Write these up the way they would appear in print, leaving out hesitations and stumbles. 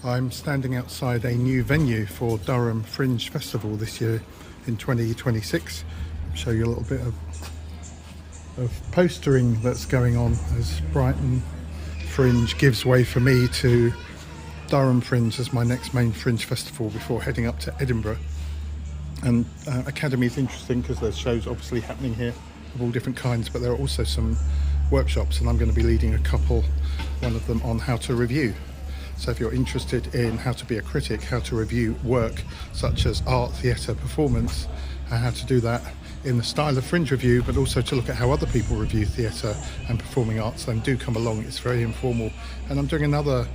I'm standing outside a new venue for Durham Fringe Festival this year in 2026. I'll show you a little bit of postering that's going on as Brighton Fringe gives way for me to Durham Fringe as my next main Fringe festival before heading up to Edinburgh. And Academy is interesting because there's shows obviously happening here of all different kinds, but there are also some workshops, and I'm going to be leading a couple, one of them on how to review. So if you're interested in how to be a critic, how to review work such as art, theatre, performance, and how to do that in the style of Fringe review, but also to look at how other people review theatre and performing arts, then do come along. It's very informal. And I'm doing another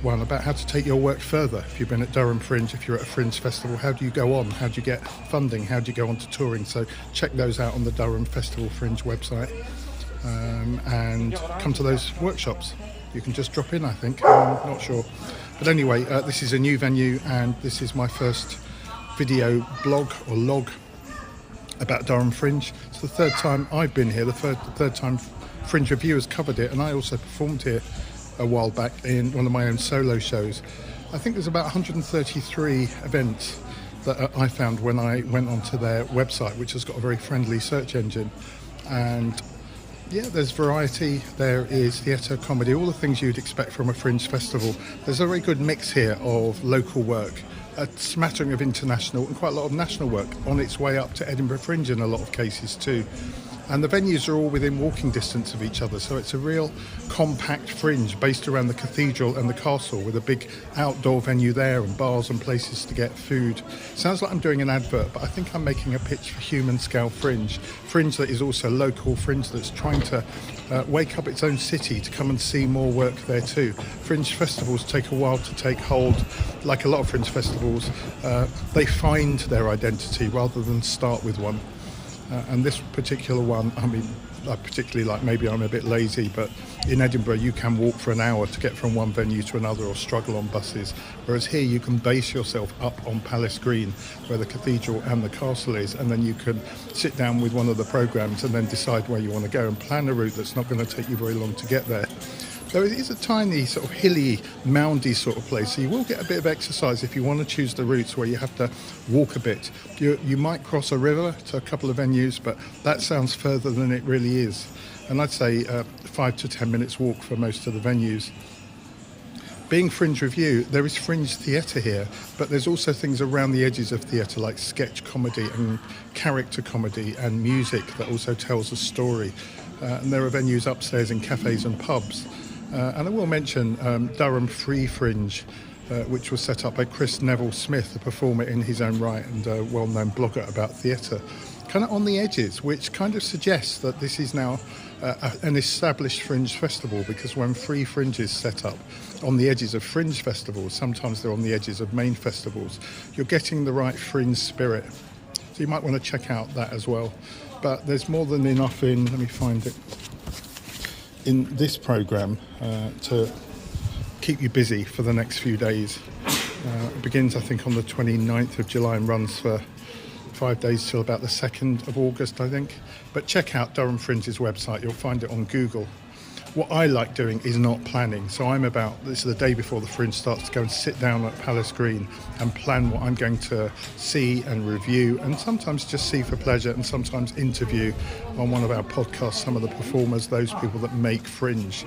one about how to take your work further. If you've been at Durham Fringe, if you're at a Fringe festival, how do you go on? How do you get funding? How do you go on to touring? So check those out on the Durham Festival Fringe website, and come to those workshops. You can just drop in, I think. I'm not sure. But anyway, this is a new venue, and this is my first video blog or log about Durham Fringe. It's the third time I've been here, the third time Fringe Review has covered it, and I also performed here a while back in one of my own solo shows. I think there's about 133 events that I found when I went onto their website, which has got a very friendly search engine. And yeah, there's variety, there is theatre, comedy, all the things you'd expect from a Fringe festival. There's a very good mix here of local work, a smattering of international and quite a lot of national work on its way up to Edinburgh Fringe in a lot of cases too. And the venues are all within walking distance of each other, so it's a real compact Fringe based around the cathedral and the castle, with a big outdoor venue there and bars and places to get food. Sounds like I'm doing an advert, but I think I'm making a pitch for human scale Fringe that is also local, Fringe that's trying to wake up its own city to come and see more work there too. Fringe festivals take a while to take hold. Like a lot of Fringe festivals, they find their identity rather than start with one. And this particular one, I mean, I particularly like, maybe I'm a bit lazy, but in Edinburgh you can walk for an hour to get from one venue to another, or struggle on buses, whereas here you can base yourself up on Palace Green where the cathedral and the castle is, and then you can sit down with one of the programmes and then decide where you want to go and plan a route that's not going to take you very long to get there. So it is a tiny sort of hilly, moundy sort of place, so you will get a bit of exercise if you want to choose the routes where you have to walk a bit. You might cross a river to a couple of venues, but that sounds further than it really is. And I'd say 5 to 10 minutes walk for most of the venues. Being Fringe Review, there is Fringe theatre here, but there's also things around the edges of theatre like sketch comedy and character comedy and music that also tells a story. And there are venues upstairs in cafes and pubs. And I will mention Durham Free Fringe, which was set up by Chris Neville Smith, a performer in his own right and a well-known blogger about theatre, kind of on the edges, which kind of suggests that this is now an established Fringe festival, because when Free Fringe is set up on the edges of Fringe festivals, sometimes they're on the edges of main festivals, you're getting the right Fringe spirit. So you might want to check out that as well. But there's more than enough in, let me find it, in this programme to keep you busy for the next few days. It begins, I think, on the 29th of July and runs for 5 days till about the 2nd of August, I think. But check out Durham Fringe's website, you'll find it on Google. What I like doing is not planning, so this is the day before the Fringe starts, to go and sit down at Palace Green and plan what I'm going to see and review, and sometimes just see for pleasure, and sometimes interview on one of our podcasts some of the performers, those people that make Fringe.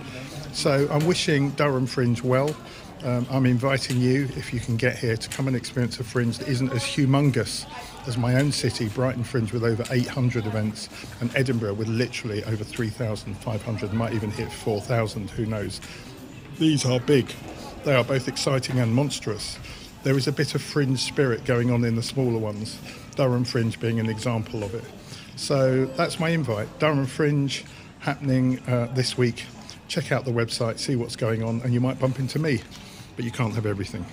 So I'm wishing Durham Fringe well. I'm inviting you, if you can get here, to come and experience a Fringe that isn't as humongous as my own city, Brighton Fringe, with over 800 events, and Edinburgh with literally over 3,500, might even hit 4,000, who knows. These are big. They are both exciting and monstrous. There is a bit of Fringe spirit going on in the smaller ones, Durham Fringe being an example of it. So that's my invite. Durham Fringe happening this week. Check out the website, see what's going on, and you might bump into me, but you can't have everything.